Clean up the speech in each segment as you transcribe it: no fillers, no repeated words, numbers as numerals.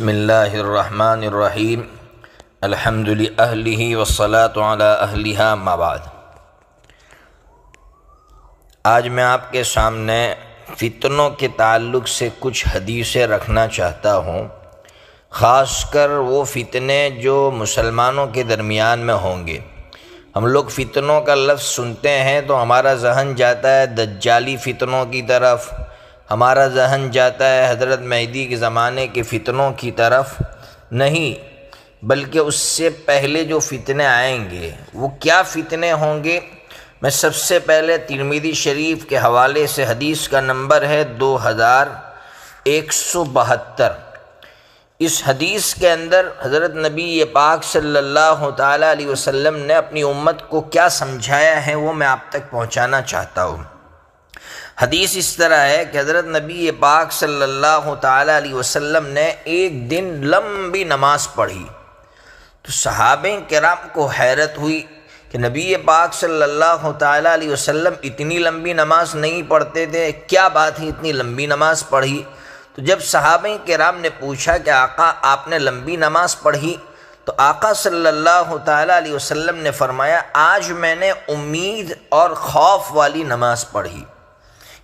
بسم اللہ الرحمن الرحیم الحمد للہ والصلاة علی اہلہا اما بعد۔ آج میں آپ کے سامنے فتنوں کے تعلق سے کچھ حدیثیں رکھنا چاہتا ہوں، خاص کر وہ فتنے جو مسلمانوں کے درمیان میں ہوں گے۔ ہم لوگ فتنوں کا لفظ سنتے ہیں تو ہمارا ذہن جاتا ہے دجالی فتنوں کی طرف، ہمارا ذہن جاتا ہے حضرت مہدی کے زمانے کے فتنوں کی طرف، نہیں بلکہ اس سے پہلے جو فتنے آئیں گے وہ کیا فتنے ہوں گے۔ میں سب سے پہلے ترمذی شریف کے حوالے سے حدیث کا نمبر ہے 2172۔ اس حدیث کے اندر حضرت نبی پاک صلی اللہ تعالیٰ علیہ وسلم نے اپنی امت کو کیا سمجھایا ہے وہ میں آپ تک پہنچانا چاہتا ہوں۔ حدیث اس طرح ہے کہ حضرت نبی پاک صلی اللہ تعالیٰ علیہ وسلم نے ایک دن لمبی نماز پڑھی تو صحابہ کرام کو حیرت ہوئی کہ نبی پاک صلی اللہ تعالیٰ علیہ وسلم اتنی لمبی نماز نہیں پڑھتے تھے، کیا بات ہے اتنی لمبی نماز پڑھی؟ تو جب صحابہ کرام نے پوچھا کہ آقا آپ نے لمبی نماز پڑھی تو آقا صلی اللہ تعالیٰ علیہ وسلم نے فرمایا آج میں نے امید اور خوف والی نماز پڑھی۔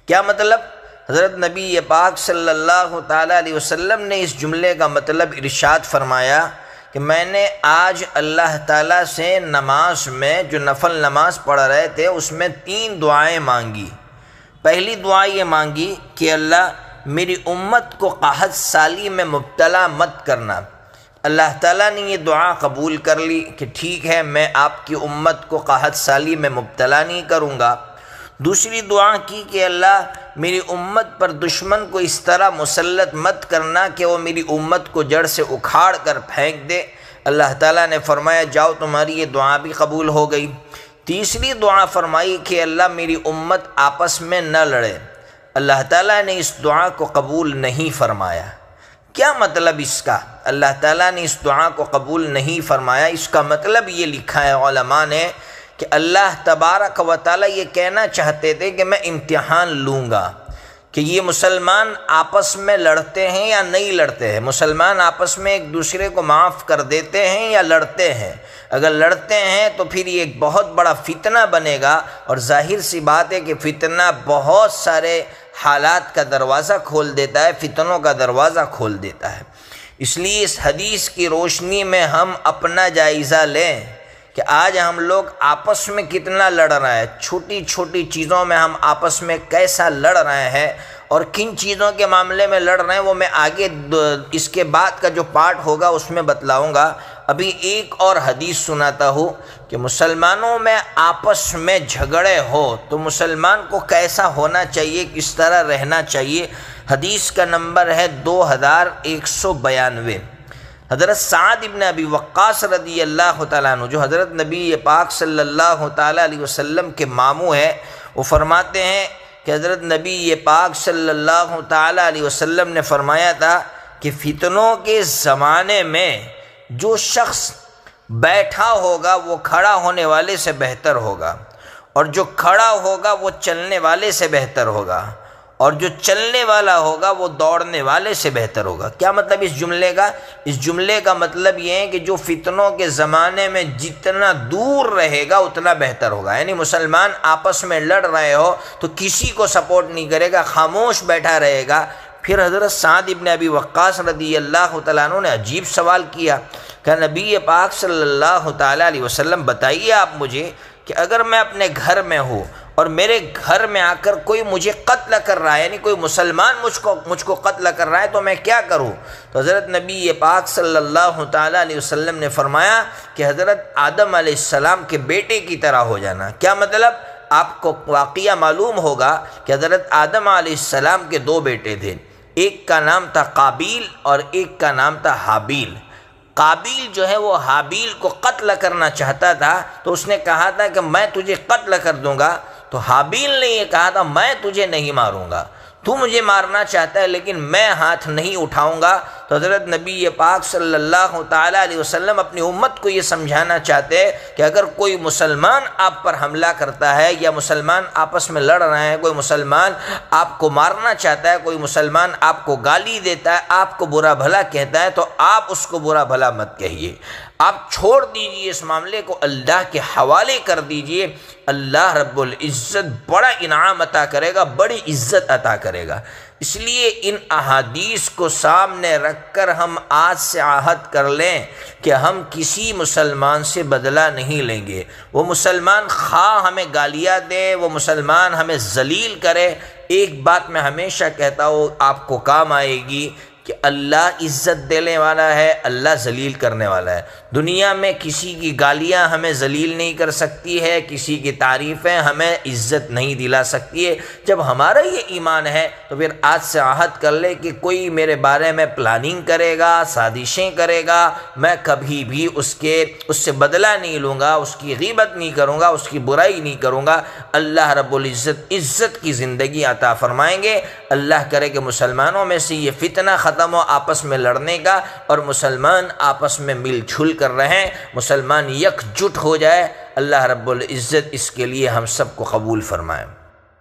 کیا مطلب؟ حضرت نبی پاک صلی اللہ تعالیٰ علیہ وسلم نے اس جملے کا مطلب ارشاد فرمایا کہ میں نے آج اللہ تعالیٰ سے نماز میں جو نفل نماز پڑھ رہے تھے اس میں 3 دعائیں مانگی۔ پہلی دعا یہ مانگی کہ اللہ میری امت کو قحط سالی میں مبتلا مت کرنا۔ اللہ تعالیٰ نے یہ دعا قبول کر لی کہ ٹھیک ہے میں آپ کی امت کو قحط سالی میں مبتلا نہیں کروں گا۔ دوسری دعا کی کہ اللہ میری امت پر دشمن کو اس طرح مسلط مت کرنا کہ وہ میری امت کو جڑ سے اکھاڑ کر پھینک دے۔ اللہ تعالیٰ نے فرمایا جاؤ تمہاری یہ دعا بھی قبول ہو گئی۔ تیسری دعا فرمائی کہ اللہ میری امت آپس میں نہ لڑے۔ اللہ تعالیٰ نے اس دعا کو قبول نہیں فرمایا۔ کیا مطلب اس کا؟ اللہ تعالیٰ نے اس دعا کو قبول نہیں فرمایا، اس کا مطلب یہ لکھا ہے علماء نے کہ اللہ تبارک و تعالیٰ یہ کہنا چاہتے تھے کہ میں امتحان لوں گا کہ یہ مسلمان آپس میں لڑتے ہیں یا نہیں لڑتے ہیں، مسلمان آپس میں ایک دوسرے کو معاف کر دیتے ہیں یا لڑتے ہیں۔ اگر لڑتے ہیں تو پھر یہ ایک بہت بڑا فتنہ بنے گا، اور ظاہر سی بات ہے کہ فتنہ بہت سارے حالات کا دروازہ کھول دیتا ہے، فتنوں کا دروازہ کھول دیتا ہے۔ اس لیے اس حدیث کی روشنی میں ہم اپنا جائزہ لیں کہ آج ہم لوگ آپس میں کتنا لڑ رہے ہیں، چھوٹی چھوٹی چیزوں میں ہم آپس میں کیسا لڑ رہے ہیں، اور کن چیزوں کے معاملے میں لڑ رہے ہیں وہ میں آگے اس کے بعد کا جو پارٹ ہوگا اس میں بتلاؤں گا۔ ابھی ایک اور حدیث سناتا ہوں کہ مسلمانوں میں آپس میں جھگڑے ہو تو مسلمان کو کیسا ہونا چاہیے، کس طرح رہنا چاہیے۔ حدیث کا نمبر ہے 2192۔ حضرت سعد ابن ابی وقاص رضی اللہ تعالیٰ عنہ جو حضرت نبی پاک صلی اللہ تعالیٰ علیہ وسلم کے ماموں ہے، وہ فرماتے ہیں کہ حضرت نبی پاک صلی اللہ تعالیٰ علیہ وسلم نے فرمایا تھا کہ فتنوں کے زمانے میں جو شخص بیٹھا ہوگا وہ کھڑا ہونے والے سے بہتر ہوگا، اور جو کھڑا ہوگا وہ چلنے والے سے بہتر ہوگا، اور جو چلنے والا ہوگا وہ دوڑنے والے سے بہتر ہوگا۔ کیا مطلب اس جملے کا؟ اس جملے کا مطلب یہ ہے کہ جو فتنوں کے زمانے میں جتنا دور رہے گا اتنا بہتر ہوگا۔ یعنی مسلمان آپس میں لڑ رہے ہو تو کسی کو سپورٹ نہیں کرے گا، خاموش بیٹھا رہے گا۔ پھر حضرت سعد ابن ابی وقاص رضی اللہ تعالیٰ عنہ نے عجیب سوال کیا کہ نبی پاک صلی اللہ تعالیٰ علیہ وسلم بتائیے آپ مجھے کہ اگر میں اپنے گھر میں ہوں اور میرے گھر میں آ کر کوئی مجھے قتل کر رہا ہے، یعنی کوئی مسلمان مجھ کو قتل کر رہا ہے تو میں کیا کروں؟ تو حضرت نبی پاک صلی اللہ تعالیٰ علیہ وسلم نے فرمایا کہ حضرت آدم علیہ السلام کے بیٹے کی طرح ہو جانا۔ کیا مطلب؟ آپ کو واقعہ معلوم ہوگا کہ حضرت آدم علیہ السلام کے 2 بیٹے تھے، ایک کا نام تھا قابیل اور ایک کا نام تھا حابیل۔ قابیل جو ہے وہ حابیل کو قتل کرنا چاہتا تھا تو اس نے کہا تھا کہ میں تجھے قتل کر دوں گا، تو حابیل نے یہ کہا تھا میں تجھے نہیں ماروں گا، تو مجھے مارنا چاہتا ہے لیکن میں ہاتھ نہیں اٹھاؤں گا۔ تو حضرت نبی پاک صلی اللہ تعالیٰ علیہ وسلم اپنی امت کو یہ سمجھانا چاہتے ہیں کہ اگر کوئی مسلمان آپ پر حملہ کرتا ہے یا مسلمان آپس میں لڑ رہے ہیں، کوئی مسلمان آپ کو مارنا چاہتا ہے، کوئی مسلمان آپ کو گالی دیتا ہے، آپ کو برا بھلا کہتا ہے، تو آپ اس کو برا بھلا مت کہیے، آپ چھوڑ دیجئے، اس معاملے کو اللہ کے حوالے کر دیجئے۔ اللہ رب العزت بڑا انعام عطا کرے گا، بڑی عزت عطا کرے گا۔ اس لیے ان احادیث کو سامنے رکھ کر ہم آج سے عہد کر لیں کہ ہم کسی مسلمان سے بدلہ نہیں لیں گے۔ وہ مسلمان خواہ ہمیں گالیاں دے، وہ مسلمان ہمیں ذلیل کرے، ایک بات میں ہمیشہ کہتا ہوں، آپ کو کام آئے گی کہ اللہ عزت دینے والا ہے، اللہ ذلیل کرنے والا ہے۔ دنیا میں کسی کی گالیاں ہمیں ذلیل نہیں کر سکتی ہے، کسی کی تعریفیں ہمیں عزت نہیں دلا سکتی ہے۔ جب ہمارا یہ ایمان ہے تو پھر آج سے عہد کر لے کہ کوئی میرے بارے میں پلاننگ کرے گا، سازشیں کرے گا، میں کبھی بھی اس سے بدلہ نہیں لوں گا، اس کی غیبت نہیں کروں گا، اس کی برائی نہیں کروں گا۔ اللہ رب العزت عزت کی زندگی عطا فرمائیں گے۔ اللہ کرے کہ مسلمانوں میں سے یہ فتنہ ختم ہو آپس میں لڑنے کا، اور مسلمان آپس میں مل جھل کر رہیں، مسلمان یکجٹ ہو جائے۔ اللہ رب العزت اس کے لیے ہم سب کو قبول فرمائے۔